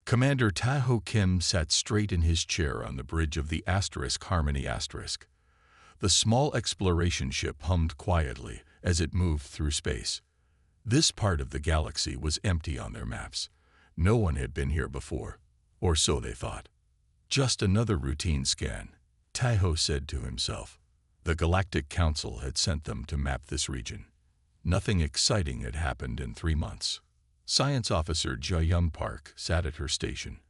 Commander Taho Kim sat straight in his chair on the bridge of the Harmony *. The small exploration ship hummed quietly as it moved through space. This part of the galaxy was empty on their maps. No one had been here before, or so they thought. Just another routine scan, Taho said to himself. The Galactic Council had sent them to map this region. Nothing exciting had happened in 3 months. Science Officer Ja Park sat at her station.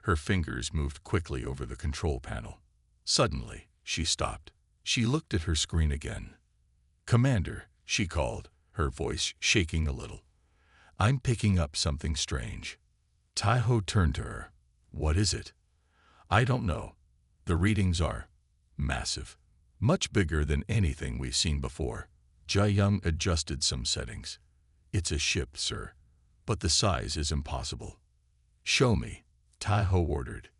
Her fingers moved quickly over the control panel. Suddenly, she stopped. She looked at her screen again. "Commander," she called, her voice shaking a little. "I'm picking up something strange." Taho turned to her. "What is it?" "I don't know. The readings are massive. Much bigger than anything we've seen before." Ja adjusted some settings. "It's a ship, sir. But the size is impossible." "Show me," Taho ordered.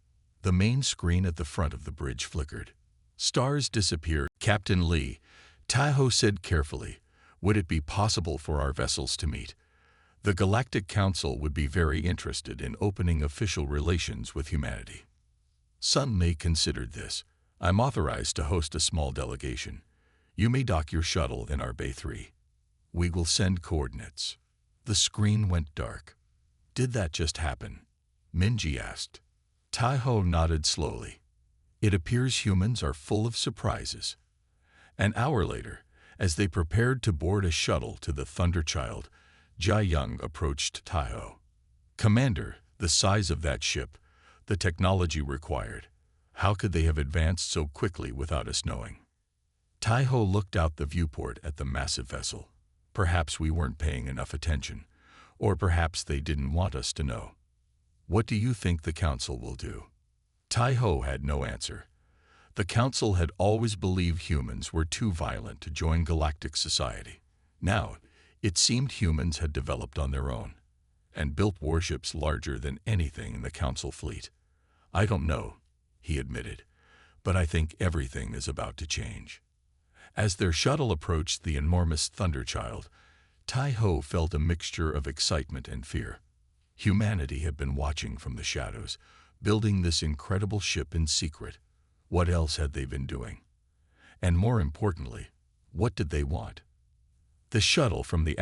The main screen at the front of the bridge flickered. Stars disappeared. "Captain Lee," Taho said carefully, "would it be possible for our vessels to meet? The Galactic Council would be very interested in opening official relations with humanity." Sun Mei considered this. "I'm authorized to host a small delegation. You may dock your shuttle in our Bay 3. We will send coordinates." The screen went dark. "Did that just happen?" Minji asked. Taho nodded slowly. "It appears humans are full of surprises." An hour later, as they prepared to board a shuttle to the Thunderchild, Ja approached Taho. "Commander, the size of that ship, the technology required. How could they have advanced so quickly without us knowing?" Taho looked out the viewport at the massive vessel. "Perhaps we weren't paying enough attention, or perhaps they didn't want us to know." "What do you think the Council will do?" Taho had no answer. The Council had always believed humans were too violent to join galactic society. Now, it seemed humans had developed on their own, and built warships larger than anything in the Council fleet. "I don't know," he admitted, "but I think everything is about to change." As their shuttle approached the enormous Thunderchild, Taho felt a mixture of excitement and fear. Humanity had been watching from the shadows, building this incredible ship in secret. What else had they been doing? And more importantly, what did they want? The shuttle from the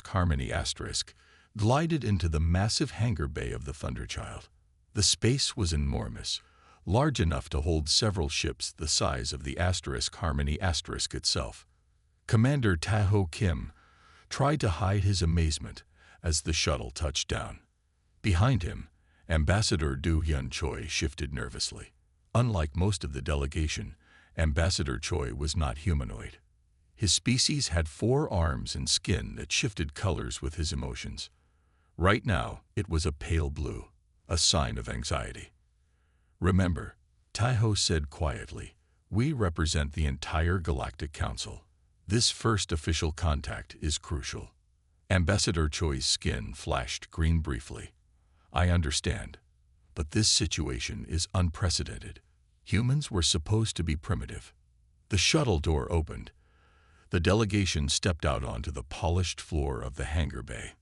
Harmony * glided into the massive hangar bay of the Thunderchild. The space was enormous, large enough to hold several ships the size of the Harmony * itself. Commander Taho Kim tried to hide his amazement as the shuttle touched down. Behind him, Ambassador Du Hyun Choi shifted nervously. Unlike most of the delegation, Ambassador Choi was not humanoid. His species had 4 arms and skin that shifted colors with his emotions. Right now, it was a pale blue, a sign of anxiety. "Remember," Taho said quietly, "we represent the entire Galactic Council. This first official contact is crucial." Ambassador Choi's skin flashed green briefly. "I understand, but this situation is unprecedented. Humans were supposed to be primitive." The shuttle door opened. The delegation stepped out onto the polished floor of the hangar bay.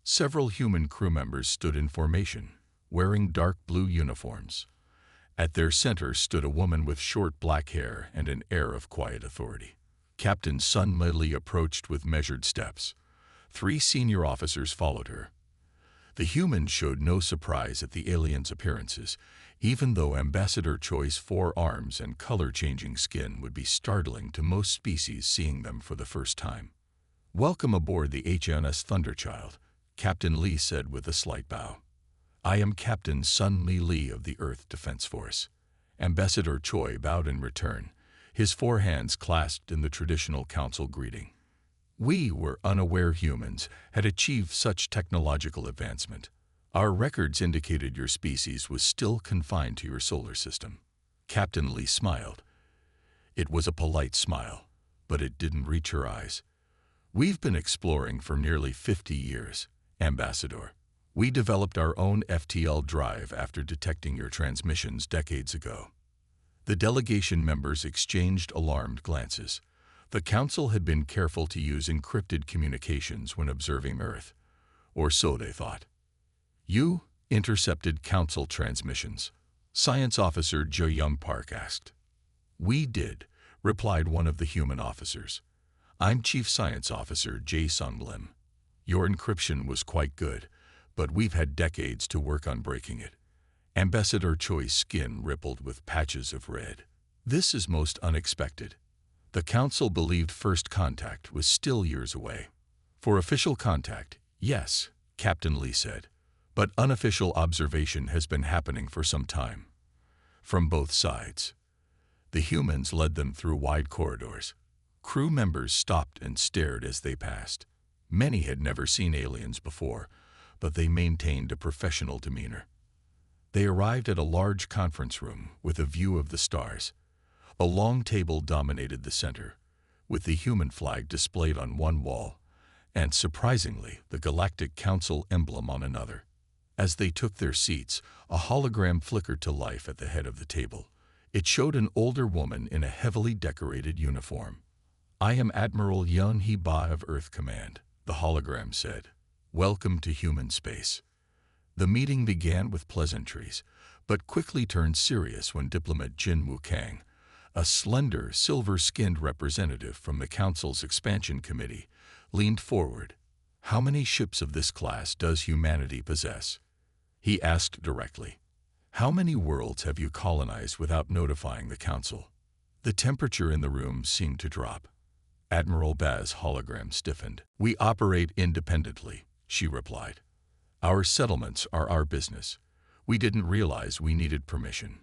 Several human crew members stood in formation, wearing dark blue uniforms. At their center stood a woman with short black hair and an air of quiet authority. Captain Sun Mei approached with measured steps. 3 senior officers followed her. The humans showed no surprise at the aliens' appearances, even though Ambassador Choi's 4 arms and color-changing skin would be startling to most species seeing them for the first time. "Welcome aboard the HMS Thunderchild," Captain Lee said with a slight bow. "I am Captain Sun Mi Lee of the Earth Defense Force." Ambassador Choi bowed in return, his 4 hands clasped in the traditional council greeting. "We were unaware humans had achieved such technological advancement. Our records indicated your species was still confined to your solar system." Captain Lee smiled. It was a polite smile, but it didn't reach her eyes. "We've been exploring for nearly 50 years, Ambassador. We developed our own FTL drive after detecting your transmissions decades ago." The delegation members exchanged alarmed glances. The Council had been careful to use encrypted communications when observing Earth, or so they thought. "You?" intercepted Council transmissions? Science Officer Jo Young Park asked. We did, replied one of the human officers. I'm Chief Science Officer Jae Sung Lim. Your encryption was quite good, but we've had decades to work on breaking it. Ambassador Choi's skin rippled with patches of red. This is most unexpected. The Council believed first contact was still years away. For official contact, yes, Captain Lee said, but unofficial observation has been happening for some time. From both sides. The humans led them through wide corridors. Crew members stopped and stared as they passed. Many had never seen aliens before, but they maintained a professional demeanor. They arrived at a large conference room with a view of the stars. A long table dominated the center, with the human flag displayed on one wall, and surprisingly, the Galactic Council emblem on another. As they took their seats, a hologram flickered to life at the head of the table. It showed an older woman in a heavily decorated uniform. I am Admiral Yun Hee Ba of Earth Command, the hologram said. Welcome to human space. The meeting began with pleasantries, but quickly turned serious when diplomat Jin Woo Kang, a slender, silver-skinned representative from the Council's Expansion Committee, leaned forward. How many ships of this class does humanity possess? He asked directly. How many worlds have you colonized without notifying the Council? The temperature in the room seemed to drop. Admiral Ba's hologram stiffened. We operate independently, she replied. Our settlements are our business. We didn't realize we needed permission.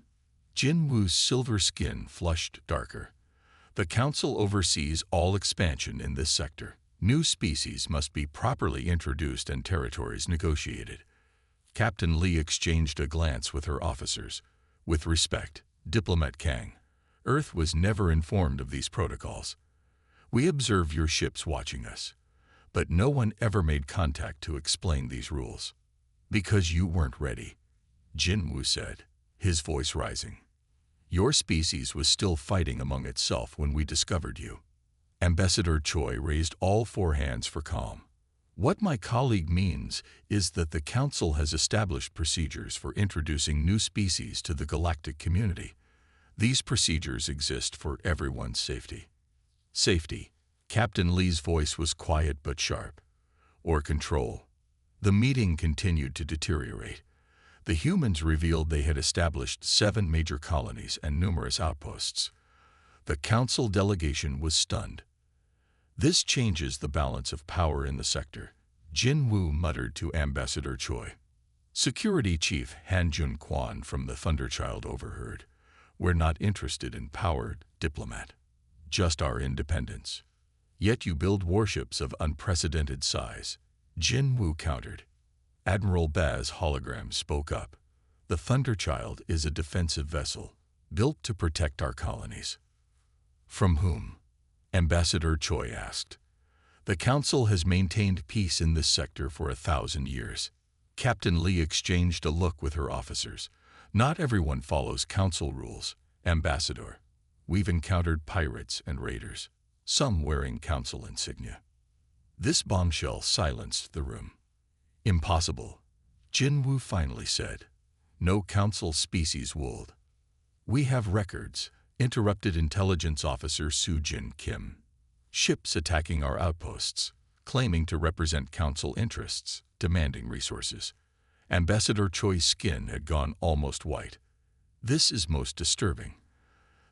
Jin Woo's silver skin flushed darker. The Council oversees all expansion in this sector. New species must be properly introduced and territories negotiated. Captain Lee exchanged a glance with her officers. With respect, Diplomat Kang, Earth was never informed of these protocols. We observe your ships watching us, but no one ever made contact to explain these rules. Because you weren't ready, Jin Woo said, his voice rising. Your species was still fighting among itself when we discovered you. Ambassador Choi raised all four hands for calm. What my colleague means is that the Council has established procedures for introducing new species to the galactic community. These procedures exist for everyone's safety. Safety. Captain Lee's voice was quiet but sharp. Or control. The meeting continued to deteriorate. The humans revealed they had established 7 major colonies and numerous outposts. The Council delegation was stunned. This changes the balance of power in the sector, Jin Woo muttered to Ambassador Choi. Security Chief Han Jun Kwan from the Thunderchild overheard. We're not interested in power, diplomat. Just our independence. Yet you build warships of unprecedented size, Jin Woo countered. Admiral Ba's hologram spoke up. The Thunderchild is a defensive vessel, built to protect our colonies. From whom? Ambassador Choi asked. The Council has maintained peace in this sector for 1,000 years. Captain Lee exchanged a look with her officers. Not everyone follows Council rules, Ambassador. We've encountered pirates and raiders, some wearing Council insignia. This bombshell silenced the room. Impossible, Jin Woo finally said. No Council species would. We have records, interrupted Intelligence Officer Soo Jin Kim. Ships attacking our outposts, claiming to represent Council interests, demanding resources. Ambassador Choi's skin had gone almost white. This is most disturbing.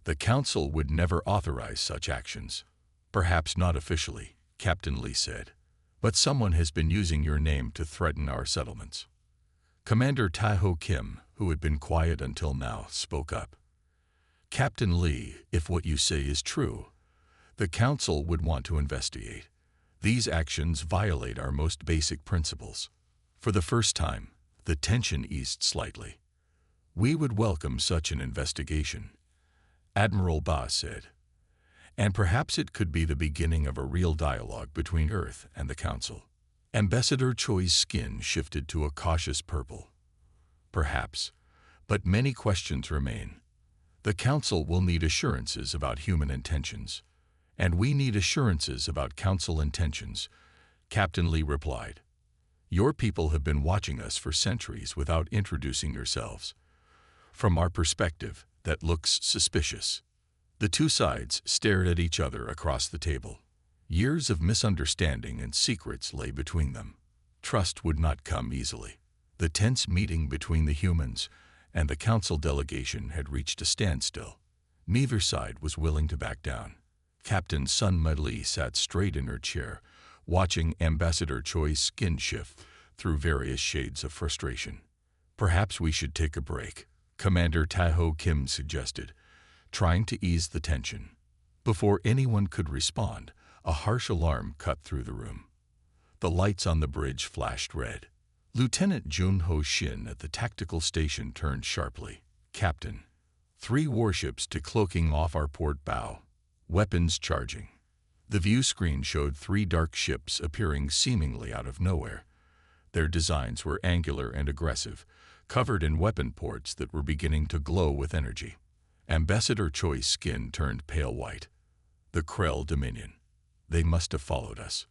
The Council would never authorize such actions. Perhaps not officially, Captain Lee said. But someone has been using your name to threaten our settlements. Commander Tae-ho Kim, who had been quiet until now, spoke up. Captain Lee, if what you say is true, the Council would want to investigate. These actions violate our most basic principles. For the first time, the tension eased slightly. We would welcome such an investigation, Admiral Ba said. And perhaps it could be the beginning of a real dialogue between Earth and the Council. Ambassador Choi's skin shifted to a cautious purple. Perhaps, but many questions remain. The Council will need assurances about human intentions, and we need assurances about Council intentions, Captain Lee replied. Your people have been watching us for centuries without introducing yourselves. From our perspective, that looks suspicious." The two sides stared at each other across the table. Years of misunderstanding and secrets lay between them. Trust would not come easily. The tense meeting between the humans and the council delegation had reached a standstill. Neither side was willing to back down. Captain Sun Medley sat straight in her chair, watching Ambassador Choi's skin shift through various shades of frustration. "Perhaps we should take a break," Commander Taho Kim suggested, trying to ease the tension. Before anyone could respond, a harsh alarm cut through the room. The lights on the bridge flashed red. Lieutenant Junho Shin at the tactical station turned sharply. "Captain, 3 warships decloaking off our port bow. Weapons charging." The view screen showed 3 dark ships appearing seemingly out of nowhere. Their designs were angular and aggressive, covered in weapon ports that were beginning to glow with energy. Ambassador Choi's skin turned pale white. "The Krell Dominion. They must have followed us."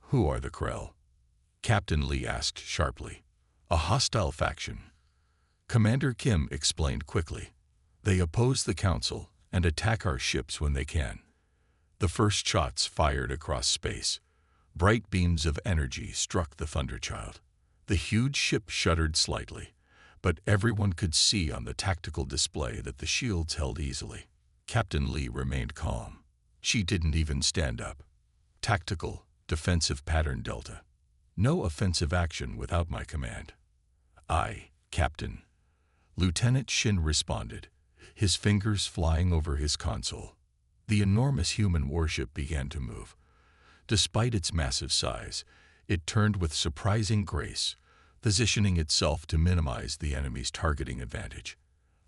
"Who are the Krell?" Captain Lee asked sharply. "A hostile faction." Commander Kim explained quickly. "They oppose the Council and attack our ships when they can." The first shots fired across space. Bright beams of energy struck the Thunderchild. The huge ship shuddered slightly, but everyone could see on the tactical display that the shields held easily. Captain Lee remained calm. She didn't even stand up. "Tactical, defensive pattern Delta. No offensive action without my command." "Aye, Captain." Lieutenant Shin responded, his fingers flying over his console. The enormous human warship began to move. Despite its massive size, it turned with surprising grace, positioning itself to minimize the enemy's targeting advantage.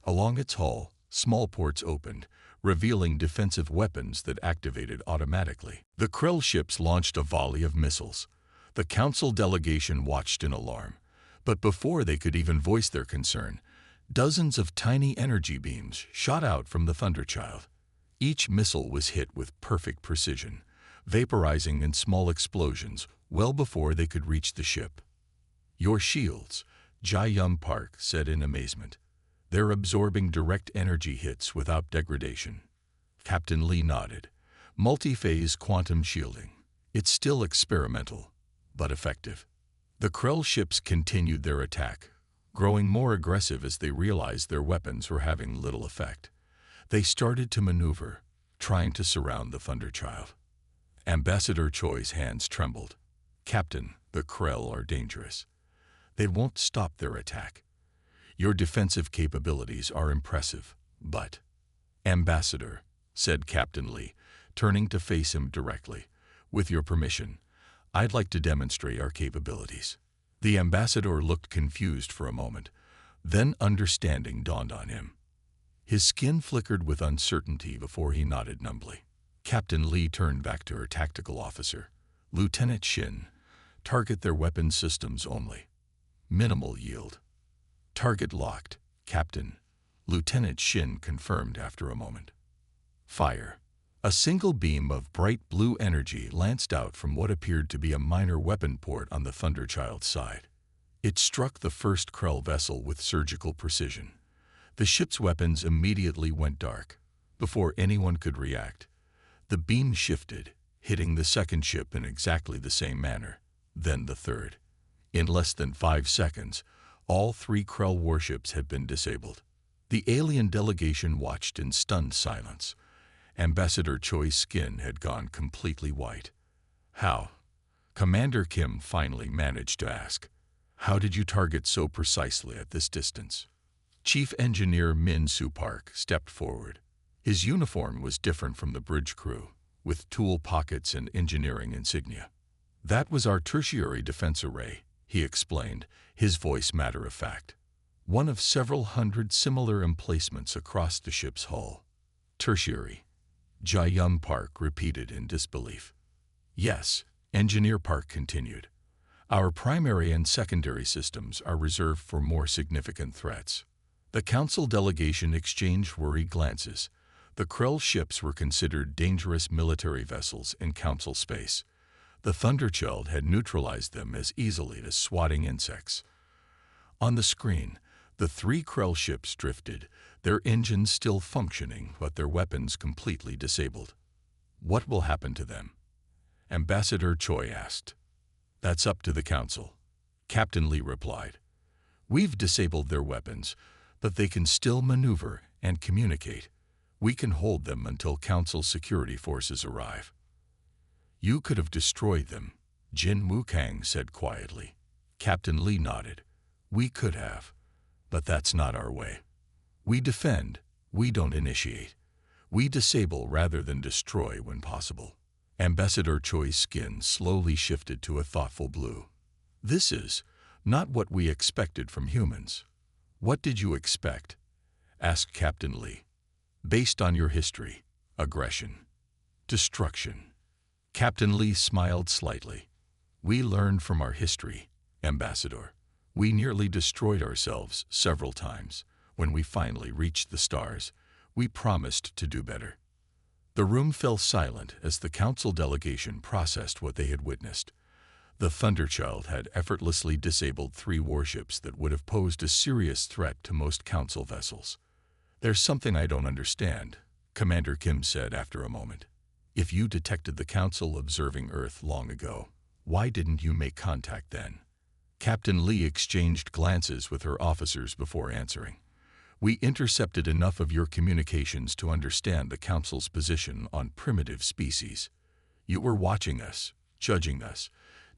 Along its hull, small ports opened, revealing defensive weapons that activated automatically. The Krell ships launched a volley of missiles. The council delegation watched in alarm, but before they could even voice their concern, dozens of tiny energy beams shot out from the Thunderchild. Each missile was hit with perfect precision, vaporizing in small explosions well before they could reach the ship. "Your shields," Jae-Yum Park said in amazement. "They're absorbing direct energy hits without degradation." Captain Lee nodded. "Multi-phase quantum shielding. It's still experimental, but effective." The Krell ships continued their attack, growing more aggressive as they realized their weapons were having little effect. They started to maneuver, trying to surround the Thunderchild. Ambassador Choi's hands trembled. "Captain, the Krell are dangerous. They won't stop their attack. Your defensive capabilities are impressive, but—" "Ambassador," said Captain Lee, turning to face him directly, "with your permission, I'd like to demonstrate our capabilities." The ambassador looked confused for a moment, then understanding dawned on him. His skin flickered with uncertainty before he nodded numbly. Captain Lee turned back to her tactical officer. "Lieutenant Shin, target their weapon systems only. Minimal yield." "Target locked, Captain," Lieutenant Shin confirmed after a moment. "Fire." A single beam of bright blue energy lanced out from what appeared to be a minor weapon port on the Thunderchild's side. It struck the first Krell vessel with surgical precision. The ship's weapons immediately went dark. Before anyone could react, the beam shifted, hitting the second ship in exactly the same manner, then the third. In less than 5 seconds, all 3 Krell warships had been disabled. The alien delegation watched in stunned silence. Ambassador Choi's skin had gone completely white. "How?" Commander Kim finally managed to ask. "How did you target so precisely at this distance?" Chief Engineer Min Soo Park stepped forward. His uniform was different from the bridge crew, with tool pockets and engineering insignia. "That was our tertiary defense array," he explained, his voice matter-of-fact. "One of several hundred similar emplacements across the ship's hull." "Tertiary," Jae-Yum Park repeated in disbelief. "Yes," Engineer Park continued. "Our primary and secondary systems are reserved for more significant threats." The council delegation exchanged worried glances. The Krell ships were considered dangerous military vessels in council space. The thunderchild had neutralized them as easily as swatting insects. On the screen, the 3 Krell ships drifted, their engines still functioning but their weapons completely disabled. "What will happen to them?" Ambassador Choi asked. "That's up to the Council," Captain Lee replied. "We've disabled their weapons, but they can still maneuver and communicate. We can hold them until Council security forces arrive." "You could have destroyed them," Jin Wukang said quietly. Captain Lee nodded. "We could have, but that's not our way. We defend, we don't initiate. We disable rather than destroy when possible." Ambassador Choi's skin slowly shifted to a thoughtful blue. "This is not what we expected from humans." "What did you expect?" asked Captain Lee. "Based on your history, aggression, destruction." Captain Lee smiled slightly. "We learned from our history, Ambassador. We nearly destroyed ourselves several times. When we finally reached the stars, we promised to do better." The room fell silent as the Council delegation processed what they had witnessed. The Thunderchild had effortlessly disabled 3 warships that would have posed a serious threat to most Council vessels. "There's something I don't understand," Commander Kim said after a moment. "If you detected the Council observing Earth long ago, why didn't you make contact then?" Captain Lee exchanged glances with her officers before answering. "We intercepted enough of your communications to understand the Council's position on primitive species. You were watching us, judging us,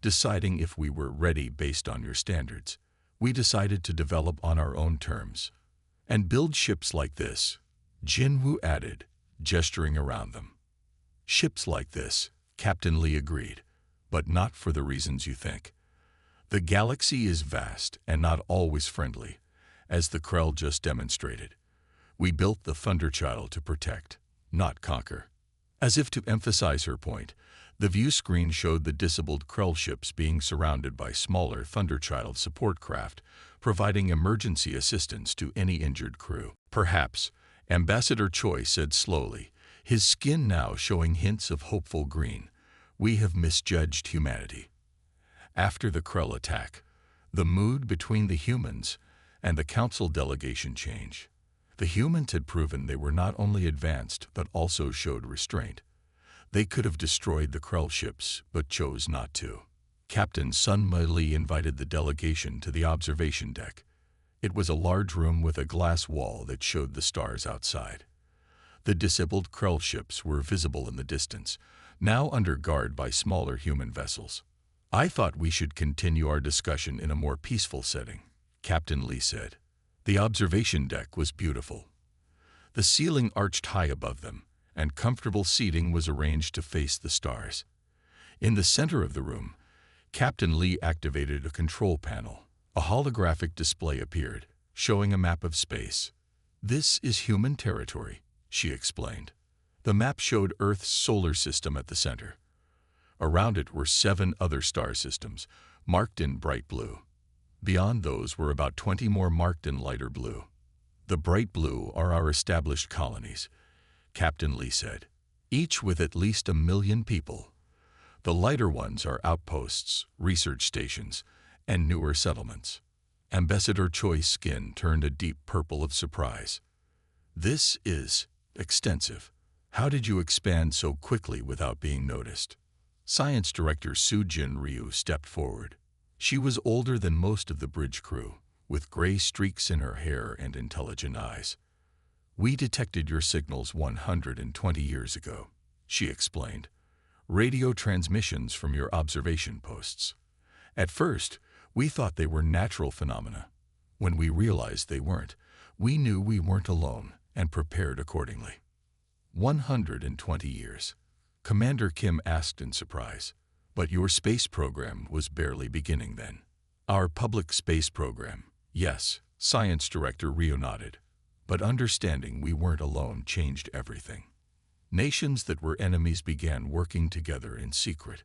deciding if we were ready based on your standards. We decided to develop on our own terms and build ships like this," Jin Woo added, gesturing around them. "Ships like this," Captain Lee agreed, "but not for the reasons you think. The galaxy is vast and not always friendly, as the Krell just demonstrated. We built the Thunderchild to protect, not conquer." As if to emphasize her point, the view screen showed the disabled Krell ships being surrounded by smaller Thunderchild support craft, providing emergency assistance to any injured crew. "Perhaps," Ambassador Choi said slowly, his skin now showing hints of hopeful green, "we have misjudged humanity." After the Krell attack, the mood between the humans and the Council delegation changed. The humans had proven they were not only advanced but also showed restraint. They could have destroyed the Krell ships, but chose not to. Captain Sun Ma Lee invited the delegation to the observation deck. It was a large room with a glass wall that showed the stars outside. The disabled Krell ships were visible in the distance, now under guard by smaller human vessels. "I thought we should continue our discussion in a more peaceful setting," Captain Lee said. The observation deck was beautiful. The ceiling arched high above them, and comfortable seating was arranged to face the stars. In the center of the room, Captain Lee activated a control panel. A holographic display appeared, showing a map of space. "This is human territory," she explained. The map showed Earth's solar system at the center. Around it were 7 other star systems, marked in bright blue. Beyond those were about 20 more marked in lighter blue. "The bright blue are our established colonies," Captain Lee said, "each with at least 1 million people. The lighter ones are outposts, research stations, and newer settlements." Ambassador Choi's skin turned a deep purple of surprise. "This is extensive. How did you expand so quickly without being noticed?" Science Director Soo-Jin Ryu stepped forward. She was older than most of the bridge crew, with gray streaks in her hair and intelligent eyes. "We detected your signals 120 years ago," she explained. "Radio transmissions from your observation posts. At first, we thought they were natural phenomena. When we realized they weren't, we knew we weren't alone and prepared accordingly." 120 years. Commander Kim asked in surprise. "But your space program was barely beginning then." "Our public space program, yes," Science Director Ryu nodded. "But understanding we weren't alone changed everything. Nations that were enemies began working together in secret.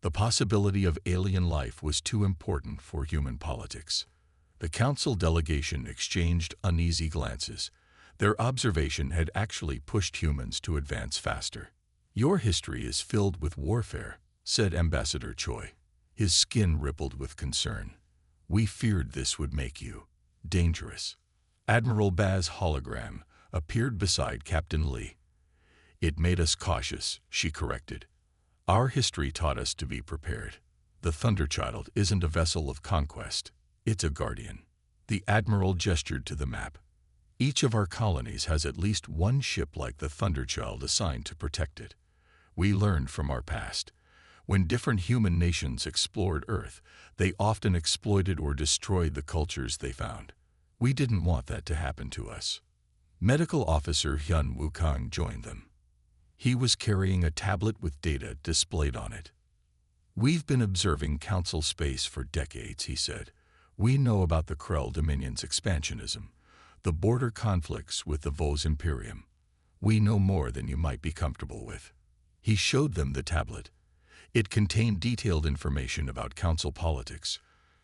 The possibility of alien life was too important for human politics." The Council delegation exchanged uneasy glances. Their observation had actually pushed humans to advance faster. "Your history is filled with warfare," said Ambassador Choi. His skin rippled with concern. We feared this would make you dangerous. Admiral Baz's hologram appeared beside Captain Lee. It made us cautious, she corrected. Our history taught us to be prepared. The Thunderchild isn't a vessel of conquest. It's a guardian. The Admiral gestured to the map. Each of our colonies has at least one ship like the Thunderchild assigned to protect it. We learned from our past. When different human nations explored Earth, they often exploited or destroyed the cultures they found. We didn't want that to happen to us. Medical Officer Hyun Wukong joined them. He was carrying a tablet with data displayed on it. We've been observing Council space for decades, he said. We know about the Krell Dominion's expansionism, the border conflicts with the Vos Imperium. We know more than you might be comfortable with. He showed them the tablet. It contained detailed information about Council politics,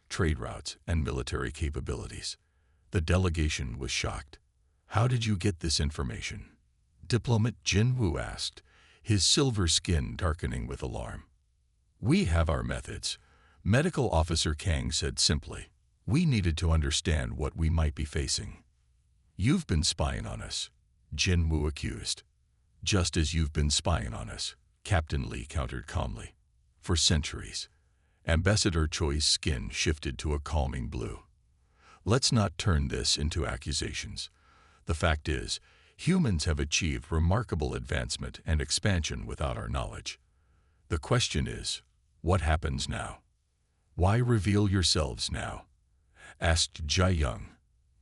trade routes, and military capabilities. The delegation was shocked. How did you get this information? Diplomat Jin Woo asked, his silver skin darkening with alarm. We have our methods, Medical Officer Kang said simply. We needed to understand what we might be facing. You've been spying on us, Jin Woo accused. Just as you've been spying on us, Captain Lee countered calmly. For centuries. Ambassador Choi's skin shifted to a calming blue. Let's not turn this into accusations. The fact is, humans have achieved remarkable advancement and expansion without our knowledge. The question is, what happens now? Why reveal yourselves now? Asked Jai Young.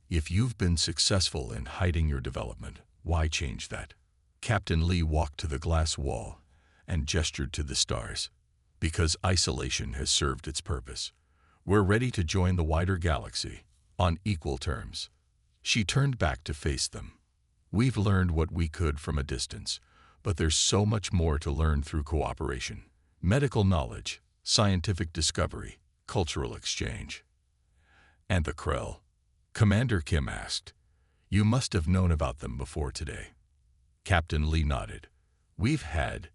If you've been successful in hiding your development, why change that? Captain Lee walked to the glass wall and gestured to the stars. Because isolation has served its purpose. We're ready to join the wider galaxy, on equal terms. She turned back to face them. We've learned what we could from a distance, but there's so much more to learn through cooperation. Medical knowledge, scientific discovery, cultural exchange. And the Krell? Commander Kim asked. You must have known about them before today. Captain Lee nodded. We've had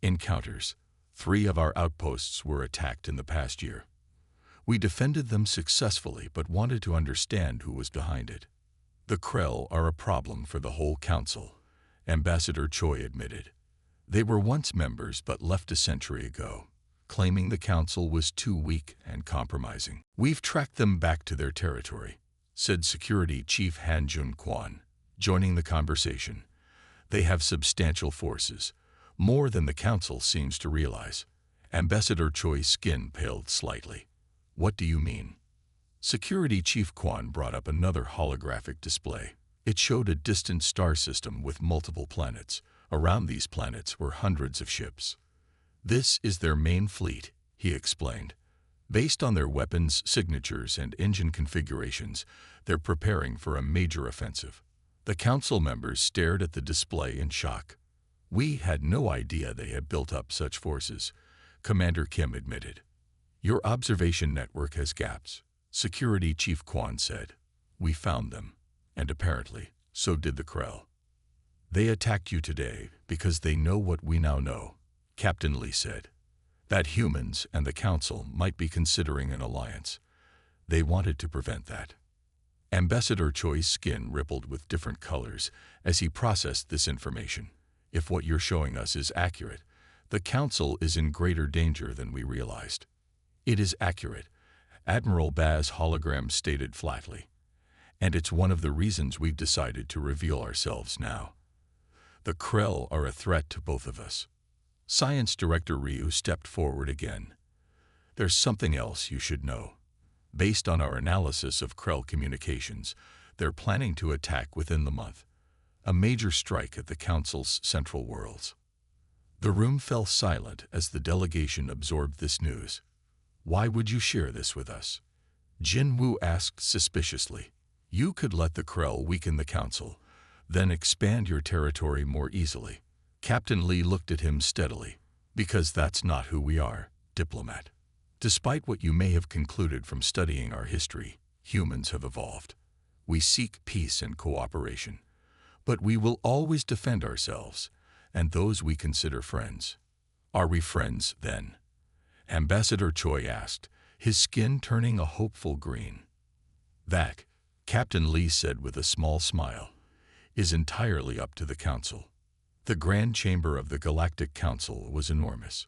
encounters. 3 of our outposts were attacked in the past year. We defended them successfully but wanted to understand who was behind it. The Krell are a problem for the whole council, Ambassador Choi admitted. They were once members but left a century ago, claiming the council was too weak and compromising. We've tracked them back to their territory, said Security Chief Han Jun Kwan, joining the conversation. They have substantial forces, more than the council seems to realize. Ambassador Choi's skin paled slightly. What do you mean? Security Chief Kwan brought up another holographic display. It showed a distant star system with multiple planets. Around these planets were hundreds of ships. This is their main fleet, he explained. Based on their weapons, signatures, and engine configurations, they're preparing for a major offensive. The council members stared at the display in shock. We had no idea they had built up such forces, Commander Kim admitted. Your observation network has gaps, Security Chief Kwan said. We found them, and apparently, so did the Krell. They attacked you today because they know what we now know, Captain Lee said. That humans and the Council might be considering an alliance. They wanted to prevent that. Ambassador Choi's skin rippled with different colors as he processed this information. If what you're showing us is accurate, the Council is in greater danger than we realized. It is accurate, Admiral Baz's hologram stated flatly. And it's one of the reasons we've decided to reveal ourselves now. The Krell are a threat to both of us. Science Director Ryu stepped forward again. There's something else you should know. Based on our analysis of Krell communications, they're planning to attack within the month. A major strike at the Council's central worlds. The room fell silent as the delegation absorbed this news. Why would you share this with us? Jin Woo asked suspiciously. You could let the Krell weaken the Council, then expand your territory more easily. Captain Lee looked at him steadily. Because that's not who we are, diplomat. Despite what you may have concluded from studying our history, humans have evolved. We seek peace and cooperation. But we will always defend ourselves, and those we consider friends. Are we friends, then? Ambassador Choi asked, his skin turning a hopeful green. That, Captain Lee said with a small smile, is entirely up to the Council. The Grand Chamber of the Galactic Council was enormous.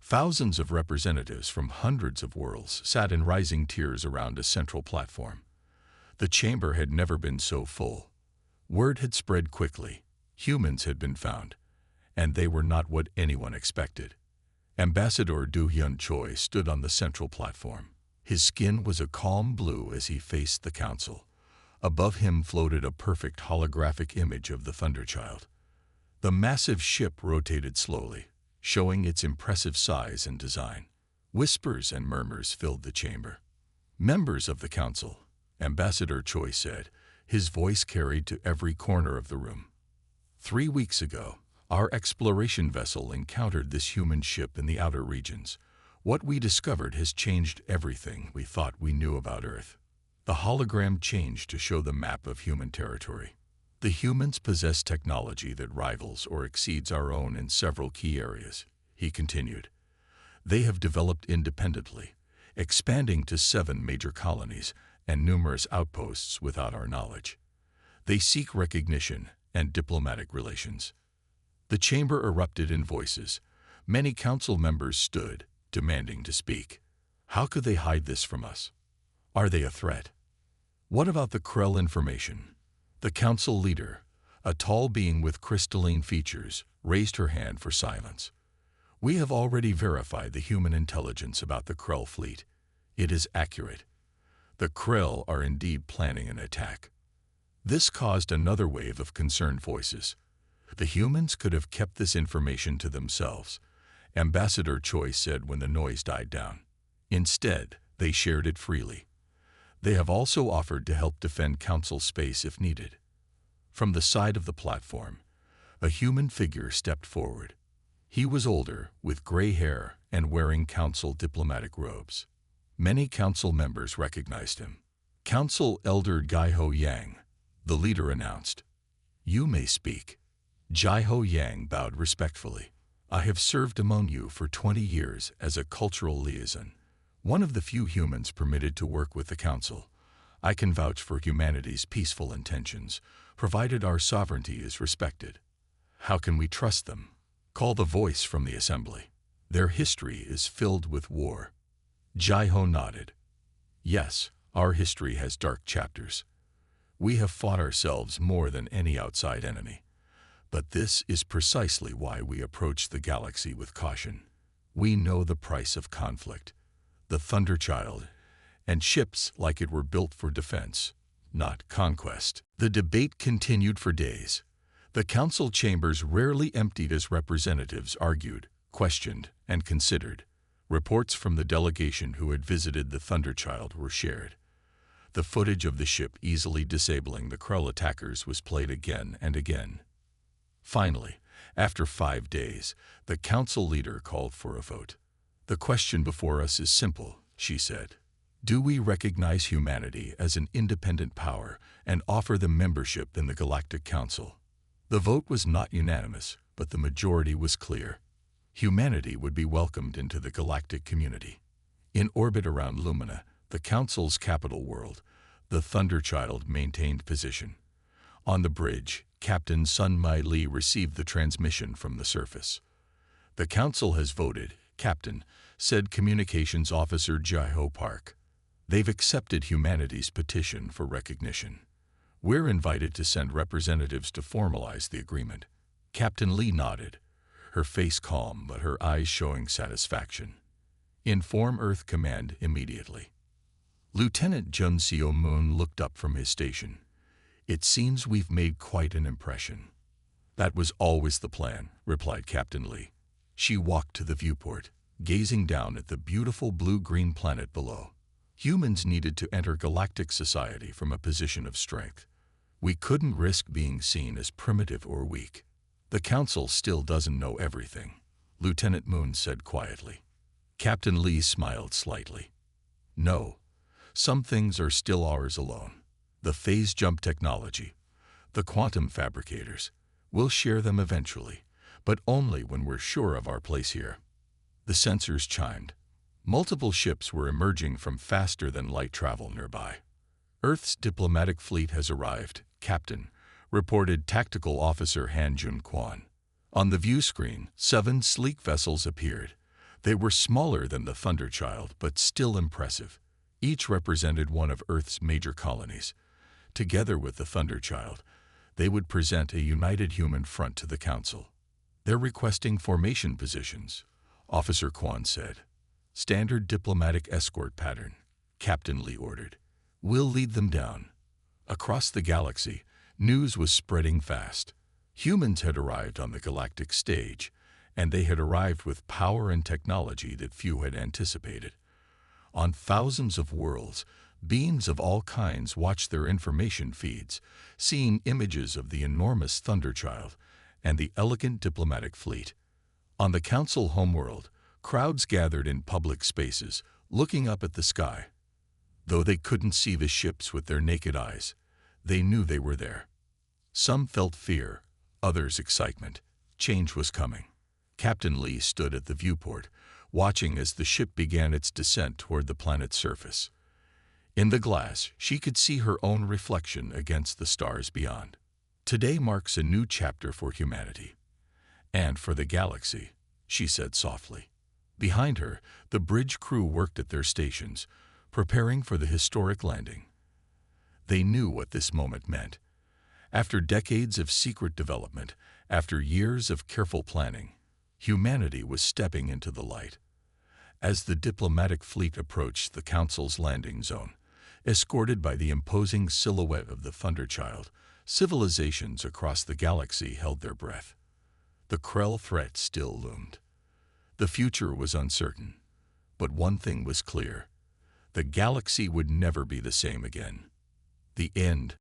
Thousands of representatives from hundreds of worlds sat in rising tiers around a central platform. The chamber had never been so full. Word had spread quickly. Humans had been found, and they were not what anyone expected. Ambassador Do-hyun Choi stood on the central platform. His skin was a calm blue as he faced the council. Above him floated a perfect holographic image of the Thunderchild. The massive ship rotated slowly, showing its impressive size and design. Whispers and murmurs filled the chamber. "Members of the council," Ambassador Choi said, his voice carried to every corner of the room. 3 weeks ago, our exploration vessel encountered this human ship in the outer regions. What we discovered has changed everything we thought we knew about Earth. The hologram changed to show the map of human territory. The humans possess technology that rivals or exceeds our own in several key areas, he continued. They have developed independently, expanding to 7 major colonies and numerous outposts without our knowledge. They seek recognition and diplomatic relations. The chamber erupted in voices. Many council members stood, demanding to speak. How could they hide this from us? Are they a threat? What about the Krell information? The council leader, a tall being with crystalline features, raised her hand for silence. We have already verified the human intelligence about the Krell fleet. It is accurate. The Krell are indeed planning an attack. This caused another wave of concerned voices. The humans could have kept this information to themselves, Ambassador Choi said when the noise died down. Instead, they shared it freely. They have also offered to help defend council space if needed. From the side of the platform, a human figure stepped forward. He was older, with gray hair and wearing council diplomatic robes. Many council members recognized him. Council Elder Gai-ho Yang, the leader announced. You may speak. Jai-ho Yang bowed respectfully. I have served among you for 20 years as a cultural liaison, one of the few humans permitted to work with the council. I can vouch for humanity's peaceful intentions, provided our sovereignty is respected. How can we trust them? Call the voice from the assembly. Their history is filled with war. Jai-ho nodded. Yes, our history has dark chapters. We have fought ourselves more than any outside enemy. But this is precisely why we approach the galaxy with caution. We know the price of conflict, the Thunderchild, and ships like it were built for defense, not conquest. The debate continued for days. The council chambers rarely emptied as representatives argued, questioned, and considered. Reports from the delegation who had visited the Thunderchild were shared. The footage of the ship easily disabling the Krell attackers was played again and again. Finally, after 5 days, the council leader called for a vote. The question before us is simple, she said. Do we recognize humanity as an independent power and offer them membership in the Galactic Council? The vote was not unanimous, but the majority was clear. Humanity would be welcomed into the galactic community. In orbit around Lumina, the Council's capital world, the Thunderchild maintained position. On the bridge, Captain Sun-Mai Lee received the transmission from the surface. The Council has voted, Captain, said Communications Officer Jai-ho Park. They've accepted humanity's petition for recognition. We're invited to send representatives to formalize the agreement. Captain Lee nodded, her face calm but her eyes showing satisfaction. Inform Earth Command immediately. Lieutenant Jun Seo-moon looked up from his station. It seems we've made quite an impression. That was always the plan, replied Captain Lee. She walked to the viewport, gazing down at the beautiful blue-green planet below. Humans needed to enter galactic society from a position of strength. We couldn't risk being seen as primitive or weak. The Council still doesn't know everything, Lieutenant Moon said quietly. Captain Lee smiled slightly. No, some things are still ours alone. The phase jump technology, the quantum fabricators, we'll share them eventually, but only when we're sure of our place here. The sensors chimed. Multiple ships were emerging from faster-than-light travel nearby. "Earth's diplomatic fleet has arrived, Captain," reported Tactical Officer Han Jun Kwan. On the view screen, 7 sleek vessels appeared. They were smaller than the Thunderchild, but still impressive. Each represented one of Earth's major colonies. Together with the Thunderchild, they would present a united human front to the Council. "They're requesting formation positions," Officer Kwan said. "Standard diplomatic escort pattern," Captain Lee ordered. "We'll lead them down." Across the galaxy, news was spreading fast. Humans had arrived on the galactic stage, and they had arrived with power and technology that few had anticipated. On thousands of worlds, beings of all kinds watched their information feeds, seeing images of the enormous Thunderchild and the elegant diplomatic fleet. On the Council homeworld, crowds gathered in public spaces, looking up at the sky. Though they couldn't see the ships with their naked eyes, they knew they were there. Some felt fear, others excitement. Change was coming. Captain Lee stood at the viewport, watching as the ship began its descent toward the planet's surface. In the glass, she could see her own reflection against the stars beyond. "Today marks a new chapter for humanity. And for the galaxy," she said softly. Behind her, the bridge crew worked at their stations, preparing for the historic landing. They knew what this moment meant. After decades of secret development, after years of careful planning, humanity was stepping into the light. As the diplomatic fleet approached the Council's landing zone, escorted by the imposing silhouette of the Thunderchild, civilizations across the galaxy held their breath. The Krell threat still loomed. The future was uncertain, but one thing was clear: the galaxy would never be the same again. The end.